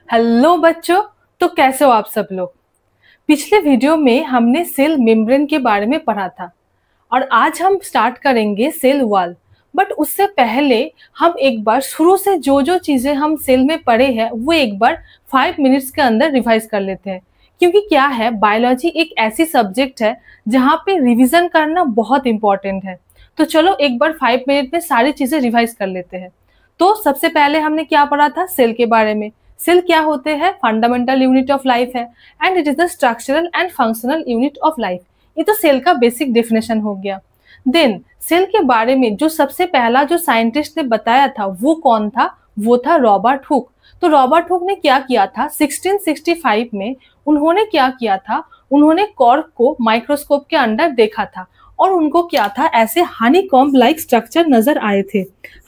Hello बच्चों। तो कैसे हो आप सब लोग। पिछले वीडियो में हमने सेल मेम्ब्रेन के बारे में पढ़ा था और आज हम स्टार्ट करेंगे सेल वॉल। बट उससे पहले हम एक बार शुरू से जो जो चीजें हम सेल में पढ़े हैं वो एक बार 5 मिनट्स के अंदर रिवाइज कर लेते हैं। क्योंकि क्या है, बायोलॉजी एक ऐसी सब्जेक्ट है जहाँ पे रिवीजन करना बहुत इंपॉर्टेंट है। तो चलो एक बार 5 मिनट में सारी चीजें रिवाइज कर लेते हैं। तो सबसे पहले हमने क्या पढ़ा था सेल के बारे में। सेल क्या होते हैं? फंडामेंटल यूनिट ऑफ लाइफ है and it is the structural and functional unit of life. ये तो सेल का बेसिक डेफिनेशन हो गया। देन सेल के बारे में जो सबसे पहला जो साइंटिस्ट ने बताया था वो कौन था? वो था रॉबर्ट हुक। तो रॉबर्ट हुक ने क्या किया था 1665 में? उन्होंने क्या किया था, उन्होंने कॉर्क को माइक्रोस्कोप के अंदर देखा था और उनको क्या था, ऐसे हनीकॉम्ब लाइक स्ट्रक्चर नजर आए थे।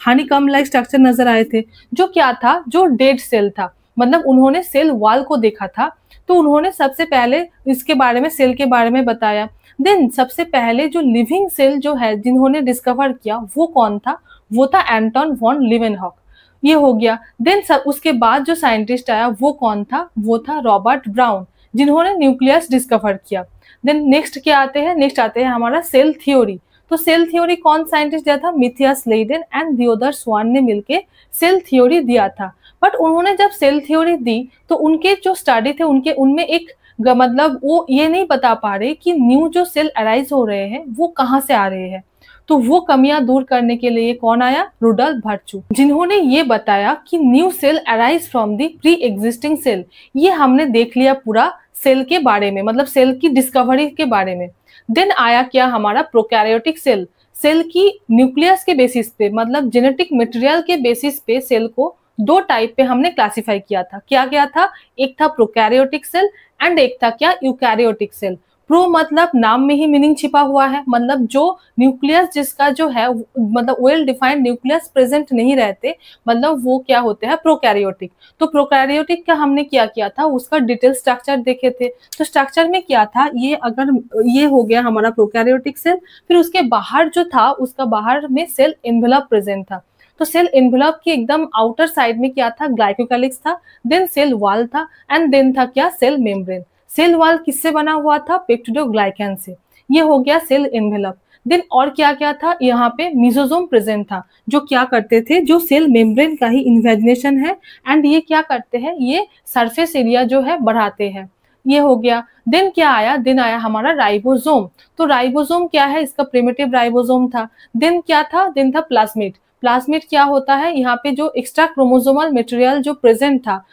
हनीकॉम्ब लाइक स्ट्रक्चर नजर आए थे जो क्या था, जो डेड सेल था। मतलब उन्होंने सेल वॉल को देखा था। तो उन्होंने सबसे पहले इसके बारे में, सेल के बारे में बताया। देन सबसे पहले जो लिविंग सेल जो है जिन्होंने डिस्कवर किया वो कौन था? वो था एंटन वॉन लीवेनहॉक। ये हो गया। देन उसके बाद जो साइंटिस्ट आया वो कौन था? वो था रॉबर्ट ब्राउन, जिन्होंने न्यूक्लियस डिस्कवर किया। देन नेक्स्ट क्या आते हैं? नेक्स्ट आते हैं हमारा सेल थ्योरी। तो सेल थ्योरी कौन साइंटिस्ट दिया था? मिथियास लेइडेन एंड थियोडर स्वान ने मिलके सेल थ्योरी दिया था। बट उन्होंने जब सेल थ्योरी दी तो उनके जो स्टडी थे उनके उनमें एक मतलब वो ये नहीं बता पा रहे कि न्यू जो सेल अराइज हो रहे हैं वो कहाँ से आ रहे हैं। तो वो कमियां दूर करने के लिए कौन आया? रुडोल्फ वर्चू, जिन्होंने ये बताया कि new cell arise from the pre existing cell. ये हमने देख लिया पूरा सेल के बारे में, मतलब सेल की डिस्कवरी के बारे में। देन आया क्या हमारा प्रोकैरियोटिक सेल। सेल की न्यूक्लियस के बेसिस पे, मतलब जेनेटिक मटेरियल के बेसिस पे सेल को दो टाइप पे हमने क्लासिफाई किया था। क्या क्या था? एक था प्रोकैरियोटिक सेल एंड एक था क्या, यूकैरियोटिक सेल। प्रो मतलब नाम में ही मीनिंग छिपा हुआ है, मतलब जो न्यूक्लियस जिसका जो है मतलब वेल डिफाइंड न्यूक्लियस प्रेजेंट नहीं रहते, मतलब वो क्या होते हैं? प्रोकैरियोटिक। तो प्रोकैरियोटिक का हमने क्या किया था, उसका डिटेल स्ट्रक्चर देखे थे। तो स्ट्रक्चर में क्या था, ये अगर ये हो गया हमारा प्रोकैरियोटिक सेल, फिर उसके बाहर जो था उसका बाहर में सेल एनवेलप प्रेजेंट था। तो सेल एनवेलप की एकदम आउटर साइड में क्या था? ग्लाइकोकैलिक्स था। देन सेल वॉल था एंड देन था क्या? Cell membrane. सेल वॉल किससे बना हुआ था? पेप्टिडोग्लाइकन से। ये हो गया सेल एनवेलप। देन और क्या क्या था? यहाँ पे मिजोजोम प्रेजेंट था, जो क्या करते थे, जो सेल मेम्ब्रेन का ही इन्वेजिनेशन है एंड ये क्या करते हैं, ये सरफेस एरिया जो है बढ़ाते हैं। ये हो गया। देन क्या आया? देन आया हमारा राइबोसोम। तो राइबोसोम क्या है? इसका प्रिमिटिव राइबोसोम था। देन क्या था? देन था प्लाज्मिड। प्लाज्मिड क्या होता है? यहाँ पे जो एक्स्ट्रा क्रोमोसोमल मटेरियल जो प्रेजेंट था,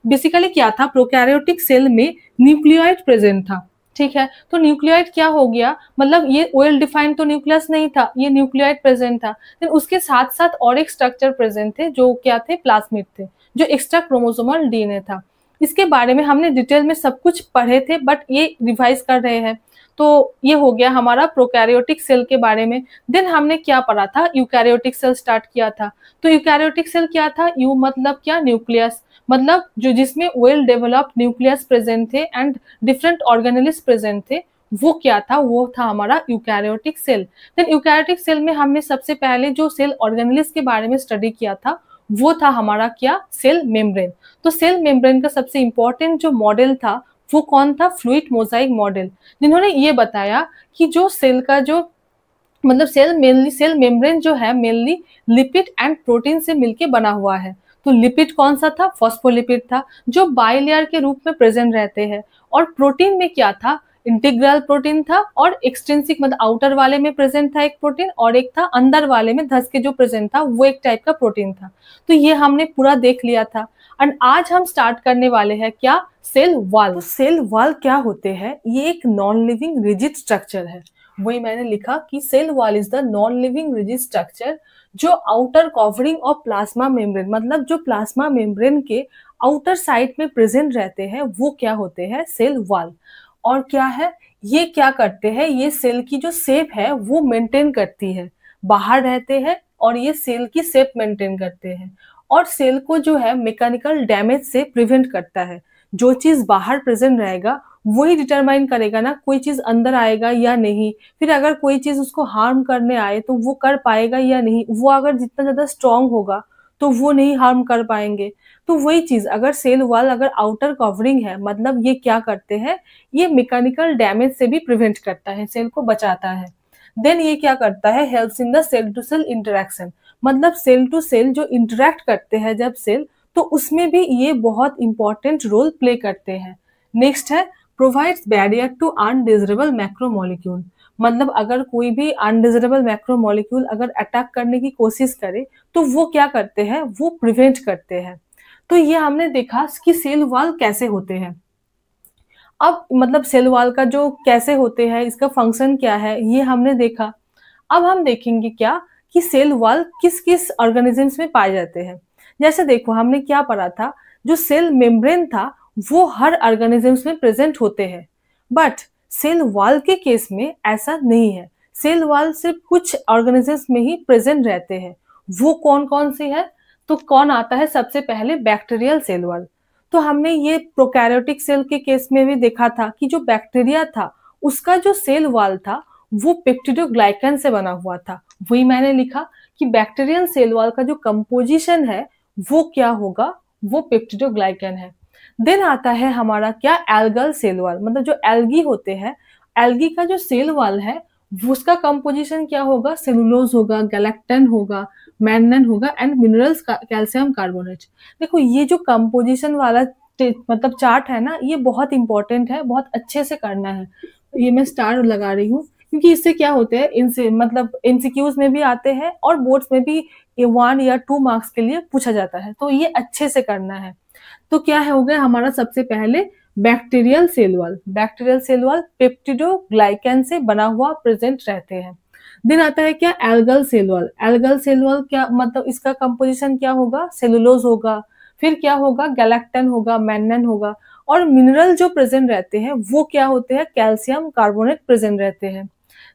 बेसिकली क्या था, प्रोकैरियोटिक सेल में न्यूक्लियोइड प्रेजेंट था। ठीक है, तो न्यूक्लियोइड क्या हो गया, मतलब ये वेल डिफाइंड तो न्यूक्लियस नहीं था, ये न्यूक्लियोइड प्रेजेंट था। फिर उसके साथ साथ और एक स्ट्रक्चर प्रेजेंट थे जो क्या थे? प्लाज्मिड थे, जो एक्स्ट्रा क्रोमोसोमल डीएनए था। इसके बारे में हमने डिटेल में सब कुछ पढ़े थे, बट ये रिवाइज कर रहे हैं। तो ये हो गया हमारा प्रोकैरियोटिक सेल के बारे में। देन हमने क्या पढ़ा था? यूकैरियोटिक सेल स्टार्ट किया था। तो यूकैरियोटिक सेल क्या था? यू मतलब क्या? न्यूक्लियस, मतलब जो जिसमें वेल डेवलप्ड न्यूक्लियस प्रेजेंट थे एंड डिफरेंट ऑर्गेनेल्स प्रेजेंट थे, वो क्या था? वो था हमारा eukaryotic cell. Then eukaryotic cell में हमने सबसे पहले जो सेल ऑर्गेनेल्स के बारे में स्टडी किया था वो था हमारा क्या? Cell membrane. तो सेल मेम्ब्रेन का सबसे इंपॉर्टेंट जो मॉडल था वो कौन था? फ्लूइड मोजाइक मॉडल, जिन्होंने ये बताया कि जो सेल का जो मतलब सेल मेम्ब्रेन जो है मेनली लिपिड एंड प्रोटीन से मिलके बना हुआ है। तो लिपिड कौन सा था? फॉस्फोलिपिड था, जो बाइलेयर के रूप में प्रेजेंट रहते हैं। और प्रोटीन में क्या था? इंटीग्रल प्रोटीन था और एक्सट्रिंसिक मतलब आउटर वाले में प्रेजेंट था एक प्रोटीन, और एक था अंदर वाले में धस के जो प्रेजेंट था वो एक टाइप का प्रोटीन था। तो ये हमने पूरा देख लिया था। एंड आज हम स्टार्ट करने वाले हैं क्या? Cell wall. तो सेल वॉल क्या होते हैं? ये एक नॉन लिविंग रिजिड स्ट्रक्चर है। वही मैंने लिखा कि cell wall is the non living rigid structure जो outer covering of plasma membrane, मतलब जो प्लाज्मा मेम्ब्रेन के आउटर साइड में प्रेजेंट रहते हैं वो क्या होते हैं? Cell wall. और क्या है, ये क्या करते हैं? ये सेल की जो शेप है वो मेंटेन करती है, बाहर रहते हैं और ये सेल की शेप मेंटेन करते हैं और सेल को जो है मैकेनिकल डैमेज से प्रिवेंट करता है। जो चीज बाहर प्रेजेंट रहेगा वही डिटरमाइन करेगा ना कोई चीज अंदर आएगा या नहीं। फिर अगर कोई चीज उसको हार्म करने आए तो वो कर पाएगा या नहीं। वो अगर जितना ज्यादा स्ट्रांग होगा तो वो नहीं हार्म कर पाएंगे। तो वही चीज, अगर सेल वॉल अगर आउटर कवरिंग है, मतलब ये क्या करते हैं, ये मैकेनिकल डैमेज से भी प्रिवेंट करता है, सेल को बचाता है। देन ये क्या करता है, helps in the cell to cell interaction, मतलब सेल टू सेल जो इंटरेक्ट करते हैं जब सेल, तो उसमें भी ये बहुत इंपॉर्टेंट रोल प्ले करते हैं। नेक्स्ट है provides barrier to undesirable macromolecule, मतलब अगर कोई भी अनडिजायरेबल मैक्रोमोलिक्यूल अगर अटैक करने की कोशिश करे तो वो क्या करते हैं, वो प्रिवेंट करते हैं। तो ये हमने देखा कि सेल वॉल कैसे होते हैं। अब मतलब सेल वॉल का जो कैसे होते हैं, इसका फंक्शन क्या है, ये हमने देखा। अब हम देखेंगे क्या कि सेल वॉल किस किस ऑर्गेनिजम्स में पाए जाते हैं। जैसे देखो हमने क्या पढ़ा था, जो सेल मेम्ब्रेन था वो हर ऑर्गेनिजम्स में प्रेजेंट होते हैं, बट सेल वॉल के केस में ऐसा नहीं है। सेल वॉल सिर्फ कुछ ऑर्गेनिजम्स में ही प्रेजेंट रहते हैं। वो कौन कौन से है, तो कौन आता है सबसे पहले, बैक्टीरियल सेल वॉल। तो हमने ये प्रोकैरियोटिक सेल के केस में भी देखा था कि जो बैक्टीरिया था उसका जो सेल वॉल था वो पेप्टिडोग्लाइकन से बना हुआ था। वही मैंने लिखा कि बैक्टीरियल सेल वॉल का जो कंपोजिशन है वो क्या होगा, वो पेप्टिडोग्लाइकन है। देन आता है हमारा क्या, एल्गल सेल वॉल, मतलब जो एल्गी होते हैं, एल्गी का जो सेल वॉल है उसका कंपोजिशन क्या होगा, सेलुलोज होगा, गैलेक्टन होगा, मैग्नन होगा एंड मिनरल्स का कैल्शियम कार्बोनेट। देखो ये जो कंपोजिशन वाला मतलब चार्ट है ना, ये बहुत इंपॉर्टेंट है, बहुत अच्छे से करना है। ये मैं स्टार लगा रही हूँ क्योंकि इससे क्या होते हैं, इनसे मतलब एमसीक्यूज में भी आते हैं और बोर्ड्स में भी 1 या 2 मार्क्स के लिए पूछा जाता है, तो ये अच्छे से करना है। तो क्या है, हो गया हमारा सबसे पहले bacterial cell wall. Bacterial cell wall peptidoglycan से बना हुआ प्रेजेंट रहते हैं। देन आता है क्या, algal cell wall. Algal cell wall क्या मतलब इसका कंपोजिशन क्या होगा, सेलुलोज होगा, फिर क्या होगा, गैलेक्टन होगा, मैग्नन होगा, और मिनरल जो प्रेजेंट रहते हैं वो क्या होते हैं, कैल्शियम कार्बोनेट प्रेजेंट रहते हैं।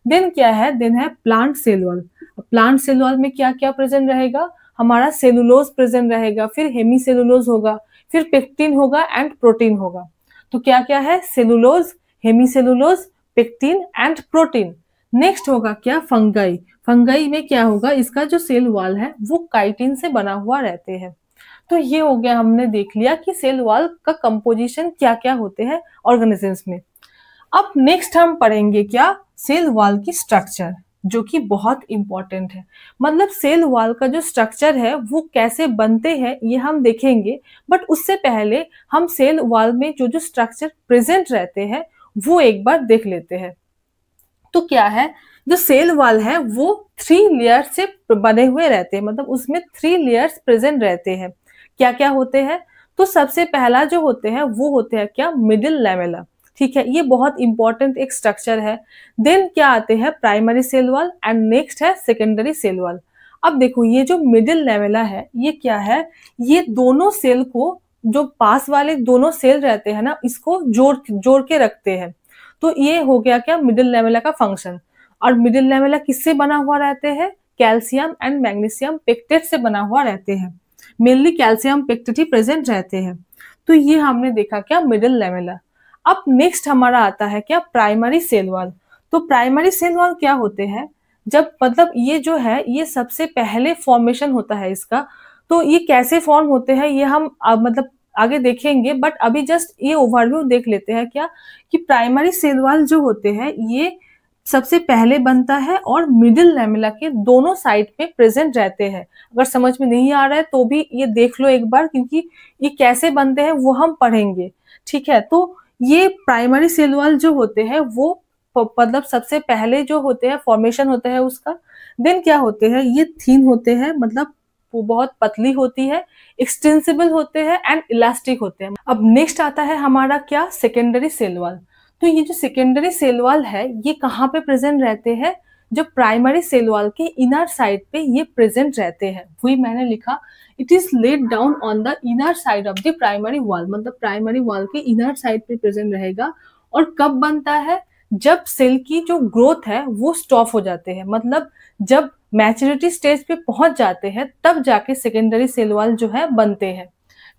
देन क्या है, देन है plant cell wall. Plant cell wall में क्या क्या प्रेजेंट रहेगा, हमारा सेलुलोज प्रेजेंट रहेगा, फिर हेमीसेलुलोज होगा, फिर पेक्टिन होगा एंड प्रोटीन होगा। तो क्या क्या है, cellulose, hemicellulose, pectin and protein. Next होगा क्या, फंगाई। फंगाई में क्या होगा, इसका जो सेल वॉल है वो काइटिन से बना हुआ रहते हैं। तो ये हो गया, हमने देख लिया कि सेल वॉल का कंपोजिशन क्या क्या होते हैं ऑर्गेनिजम्स में। अब नेक्स्ट हम पढ़ेंगे क्या, सेल वॉल की स्ट्रक्चर, जो कि बहुत इंपॉर्टेंट है। मतलब सेल वॉल का जो स्ट्रक्चर है वो कैसे बनते हैं ये हम देखेंगे, बट उससे पहले हम सेल वॉल में जो जो स्ट्रक्चर प्रेजेंट रहते हैं वो एक बार देख लेते हैं। तो क्या है, जो सेल वॉल है वो 3 लेयर से बने हुए रहते हैं, मतलब उसमें 3 लेयर्स प्रेजेंट रहते हैं। क्या क्या होते हैं, तो सबसे पहला जो होते हैं वो होते हैं क्या, मिडिल लैमेला। ठीक है, ये बहुत इंपॉर्टेंट एक स्ट्रक्चर है। देन क्या आते हैं, primary cell wall and next है सेकेंडरी सेल वॉल। अब देखो ये जो मिडिल लैमेला है ये क्या है, ये दोनों सेल को, जो पास वाले दोनों सेल रहते हैं ना, इसको जोड़ जोड़ के रखते हैं। तो ये हो गया क्या, मिडिल लैमेला का फंक्शन। और मिडिल लैमेला किससे बना हुआ रहते हैं, कैल्शियम एंड मैग्नीशियम पेक्टेट से बना हुआ रहते हैं। मेनली कैल्शियम पेक्टेट ही प्रेजेंट रहते हैं। तो ये हमने देखा क्या, मिडिल लैमेला। अब नेक्स्ट हमारा आता है क्या, प्राइमरी सेल वॉल। तो प्राइमरी सेल वॉल क्या होते हैं, जब मतलब ये जो है ये सबसे पहले फॉर्मेशन होता है इसका। तो ये कैसे फॉर्म होते हैं ये हम मतलब आगे देखेंगे, बट अभी जस्ट ये ओवरव्यू देख लेते हैं क्या, कि प्राइमरी सेल वॉल जो होते हैं ये सबसे पहले बनता है और मिडिल लैमेला के दोनों साइड पे प्रेजेंट रहते हैं। अगर समझ में नहीं आ रहा है तो भी ये देख लो एक बार, क्योंकि ये कैसे बनते हैं वो हम पढ़ेंगे। ठीक है, तो ये प्राइमरी सेल वॉल जो होते हैं वो मतलब सबसे पहले जो होते हैं फॉर्मेशन होता है उसका। देन क्या होते हैं, ये थीन होते हैं, मतलब वो बहुत पतली होती है, एक्सटेंसिबल होते हैं एंड इलास्टिक होते हैं। अब नेक्स्ट आता है हमारा क्या, सेकेंडरी सेल वॉल। तो ये जो सेकेंडरी सेल वॉल है ये कहाँ पे प्रेजेंट रहते हैं, जो प्राइमरी सेल वॉल के इनर साइड पे ये प्रेजेंट रहते हैं। वही मैंने लिखा, it is laid down on the inner side of the primary wall, मतलब प्राइमरी वॉल के इनर साइड पे प्रेजेंट रहेगा। और कब बनता है, जब सेल की जो ग्रोथ है वो स्टॉप हो जाते हैं, मतलब जब मैच्योरिटी स्टेज पे पहुंच जाते हैं तब जाके सेकेंडरी सेल वॉल जो है बनते हैं।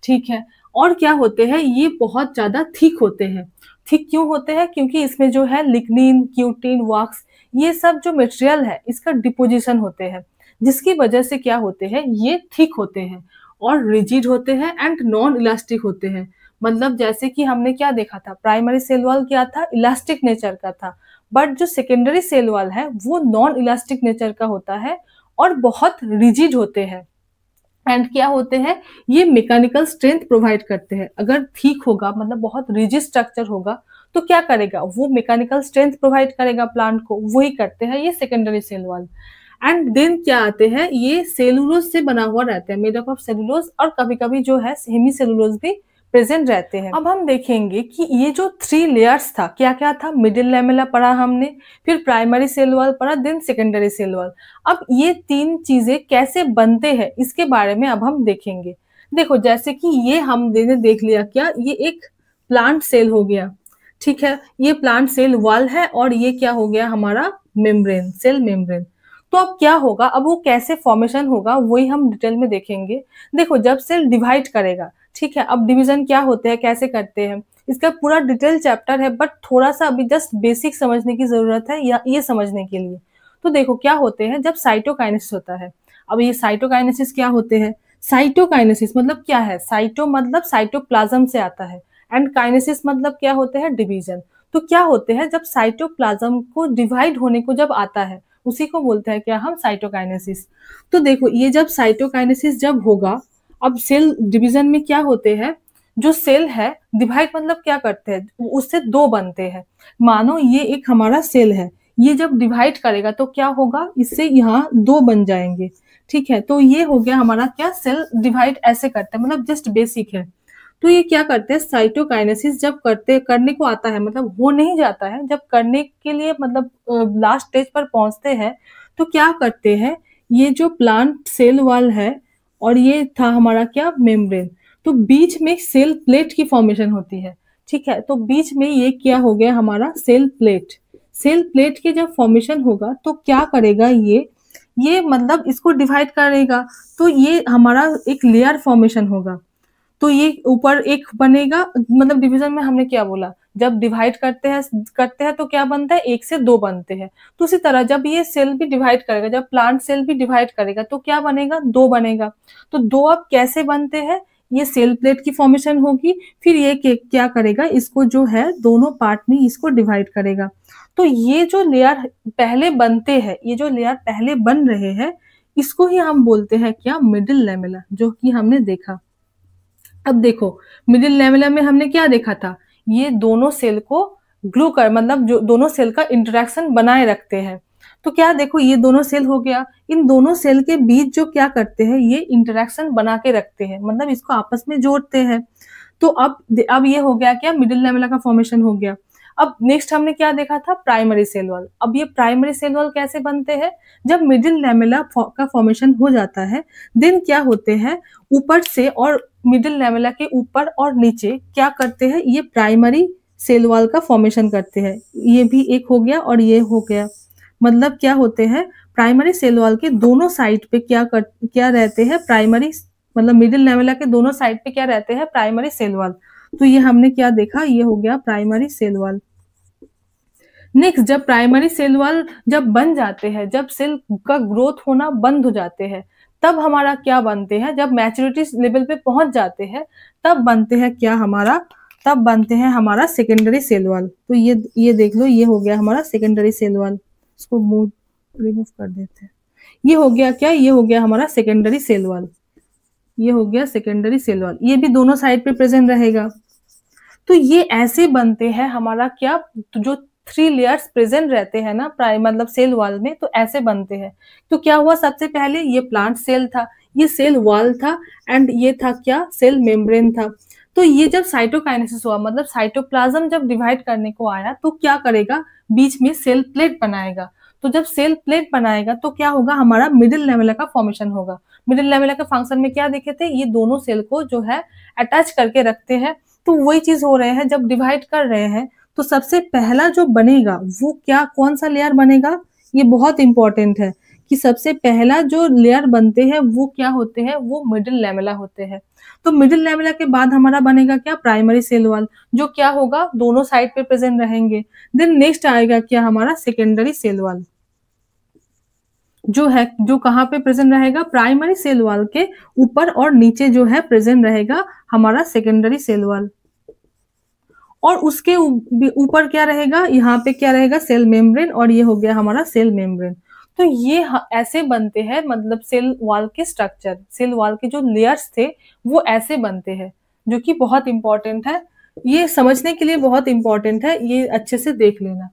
ठीक है, और क्या होते हैं, ये बहुत ज्यादा थिक होते हैं। थिक क्यों होते हैं, क्योंकि इसमें जो है लिग्निन, क्यूटिन, वॉक्स, ये सब जो मटेरियल है इसका डिपोजिशन होते हैं। जिसकी वजह से क्या होते हैं, ये थिक होते हैं और रिजिड होते हैं एंड नॉन इलास्टिक होते हैं। मतलब जैसे कि हमने क्या देखा था, प्राइमरी सेल वॉल क्या था, इलास्टिक नेचर का था, बट जो सेकेंडरी सेल वॉल है वो नॉन इलास्टिक नेचर का होता है और बहुत रिजिड होते हैं। एंड क्या होते हैं, ये मैकेनिकल स्ट्रेंथ प्रोवाइड करते हैं। अगर ठीक होगा, मतलब बहुत रिजिड स्ट्रक्चर होगा, तो क्या करेगा, वो मैकेनिकल स्ट्रेंथ प्रोवाइड करेगा प्लांट को, वही करते हैं ये secondary cell wall. And then क्या आते हैं, ये सेलुलोज से बना हुआ रहता है, मेड अप ऑफ सेलुलोज, और कभी कभी जो है हेमी सेलुलोज भी प्रेजेंट रहते हैं। अब हम देखेंगे कि ये जो 3 लेयर्स था, क्या क्या था, मिडिल लैमेला पढ़ा हमने, फिर प्राइमरी सेल वॉल पढ़ा, देन सेकेंडरी सेल वॉल। अब ये 3 चीजें कैसे बनते हैं इसके बारे में अब हम देखेंगे। देखो जैसे कि ये हमने देख लिया, क्या ये एक प्लांट सेल हो गया, ठीक है, ये प्लांट सेल वॉल है, और ये क्या हो गया हमारा मेम्ब्रेन, सेल मेम्ब्रेन। तो अब क्या होगा, अब वो कैसे फॉर्मेशन होगा वही हम डिटेल में देखेंगे। देखो जब सेल डिवाइड करेगा, ठीक है, अब डिवीजन क्या होते हैं, कैसे करते हैं, इसका पूरा डिटेल चैप्टर है, बट थोड़ा सा अभी जस्ट बेसिक समझने की जरूरत है या ये समझने के लिए। तो देखो क्या होते हैं, जब साइटोकाइनेसिस होता है, अब ये साइटोकाइनेसिस क्या होते हैं, साइटोकाइनेसिस मतलब क्या है, साइटो मतलब साइटोप्लाज्म से आता है, एंड काइनेसिस मतलब क्या होते हैं, डिवीजन। तो क्या होते हैं, जब साइटोप्लाज्म को डिवाइड होने को जब आता है, उसी को बोलते हैं क्या हम, साइटोकाइनेसिस। तो देखो ये जब साइटोकाइनेसिस जब होगा, अब सेल डिवीजन में क्या होते हैं, जो सेल है डिवाइड मतलब क्या करते हैं, उससे 2 बनते हैं। मानो ये एक हमारा सेल है, ये जब डिवाइड करेगा तो क्या होगा, इससे यहाँ 2 बन जाएंगे, ठीक है। तो ये हो गया हमारा क्या, सेल डिवाइड ऐसे करते हैं, मतलब जस्ट बेसिक है। तो ये क्या करते हैं, साइटोकाइनेसिस जब करने को आता है, मतलब हो नहीं जाता है, जब करने के लिए मतलब लास्ट स्टेज पर पहुंचते हैं, तो क्या करते हैं, ये जो प्लांट सेल वॉल है और ये था हमारा क्या, मेम्ब्रेन, तो बीच में सेल प्लेट की फॉर्मेशन होती है, ठीक है। तो बीच में ये क्या हो गया हमारा, सेल प्लेट। सेल प्लेट के जब फॉर्मेशन होगा तो क्या करेगा, ये मतलब इसको डिवाइड करेगा, तो ये हमारा एक लेयर फॉर्मेशन होगा। तो ये ऊपर एक बनेगा, मतलब डिवीजन में हमने क्या बोला, जब डिवाइड करते हैं तो क्या बनता है, 1 से 2 बनते हैं। तो उसी तरह जब ये सेल भी डिवाइड करेगा, जब प्लांट सेल भी डिवाइड करेगा तो क्या बनेगा, 2 बनेगा। तो 2 अब कैसे बनते हैं, ये सेल प्लेट की फॉर्मेशन होगी, फिर ये क्या करेगा, इसको जो है दोनों पार्ट में इसको डिवाइड करेगा। तो ये जो लेयर पहले बनते हैं, ये जो लेयर पहले बन रहे हैं, इसको ही हम बोलते हैं क्या, मिडिल लैमेला, जो कि हमने देखा। अब देखो मिडिल लैमेला में हमने क्या देखा था, ये दोनों सेल को ग्लू कर, मतलब जो दोनों सेल का इंटरेक्शन बनाए रखते हैं। तो क्या देखो ये दोनों सेल हो गया, इन दोनों सेल के बीच जो क्या करते हैं, ये इंटरेक्शन बना के रखते हैं, मतलब इसको आपस में जोड़ते हैं। तो अब ये हो गया क्या, मिडिल लैमेला का फॉर्मेशन हो गया। अब नेक्स्ट हमने क्या देखा था, प्राइमरी सेल वॉल। अब ये प्राइमरी सेल वॉल कैसे बनते हैं, जब मिडिल लैमेला का फॉर्मेशन हो जाता है, देन क्या होते हैं, ऊपर से और मिडिल लैमेला के ऊपर और नीचे क्या करते हैं, ये प्राइमरी सेल वॉल का फॉर्मेशन करते हैं। ये भी एक हो गया और ये हो गया, मतलब क्या होते हैं, प्राइमरी सेल वॉल के दोनों साइड पे क्या रहते हैं, प्राइमरी मतलब मिडिल लैमेला के दोनों साइड पे क्या रहते हैं, प्राइमरी सेल वॉल। तो ये हमने क्या देखा, ये हो गया प्राइमरी सेल वॉल। नेक्स्ट जब प्राइमरी सेल वॉल जब बन जाते हैं, जब सेल का ग्रोथ होना बंद हो जाते हैं, तब हमारा क्या बनते हैं, जब मैच्योरिटी लेवल पे पहुंच जाते हैं, तब बनते हैं क्या हमारा, तब बनते हैं हमारा सेकेंडरी सेल वॉल। तो ये देख लो, ये हो गया हमारा सेकेंडरी सेल वॉल। इसको रिमूव कर देते हैं। ये हो गया क्या, ये हो गया हमारा सेकेंडरी सेल वॉल। ये हो गया सेकेंडरी सेल वॉल, ये भी दोनों साइड पे प्रेजेंट रहेगा। तो ये ऐसे बनते हैं हमारा क्या, तो जो 3 लेयर्स प्रेजेंट रहते हैं ना मतलब सेल वॉल में, तो ऐसे बनते हैं। तो क्या हुआ, सबसे पहले ये प्लांट सेल था, ये सेल वॉल था, एंड ये था क्या, सेल मेम्ब्रेन था। तो ये जब साइटोकाइनेसिस हुआ, मतलब साइटोप्लाज्म जब डिवाइड करने को आया, तो क्या करेगा, बीच में सेल प्लेट बनाएगा। तो जब सेल प्लेट बनाएगा तो क्या होगा, हमारा मिडिल लैमेला का फॉर्मेशन होगा। मिडिल लैमेला के फंक्शन में क्या देखे थे, ये दोनों सेल को जो है अटैच करके रखते हैं। तो वही चीज हो रहे हैं, जब डिवाइड कर रहे हैं तो सबसे पहला जो बनेगा वो क्या, कौन सा लेयर बनेगा, ये बहुत इंपॉर्टेंट है कि सबसे पहला जो लेयर बनते हैं वो क्या होते हैं, वो मिडिल लैमेला होते हैं। तो मिडिल लैमेला के बाद हमारा बनेगा क्या, प्राइमरी सेल वॉल, जो क्या होगा, दोनों साइड पे प्रेजेंट रहेंगे। देन नेक्स्ट आएगा क्या, हमारा सेकेंडरी सेल वॉल। जो है, जो कहाँ पे प्रेजेंट रहेगा, प्राइमरी सेल वॉल के ऊपर, और नीचे जो है प्रेजेंट रहेगा हमारा सेकेंडरी सेल वॉल। और उसके ऊपर क्या रहेगा, यहाँ पे क्या रहेगा, सेल मेम्ब्रेन, और ये हो गया हमारा सेल मेम्ब्रेन। तो ये ऐसे बनते हैं, मतलब सेल वॉल के स्ट्रक्चर, सेल वॉल के जो लेयर्स थे वो ऐसे बनते हैं, जो कि बहुत इंपॉर्टेंट है, ये समझने के लिए बहुत इंपॉर्टेंट है, ये अच्छे से देख लेना।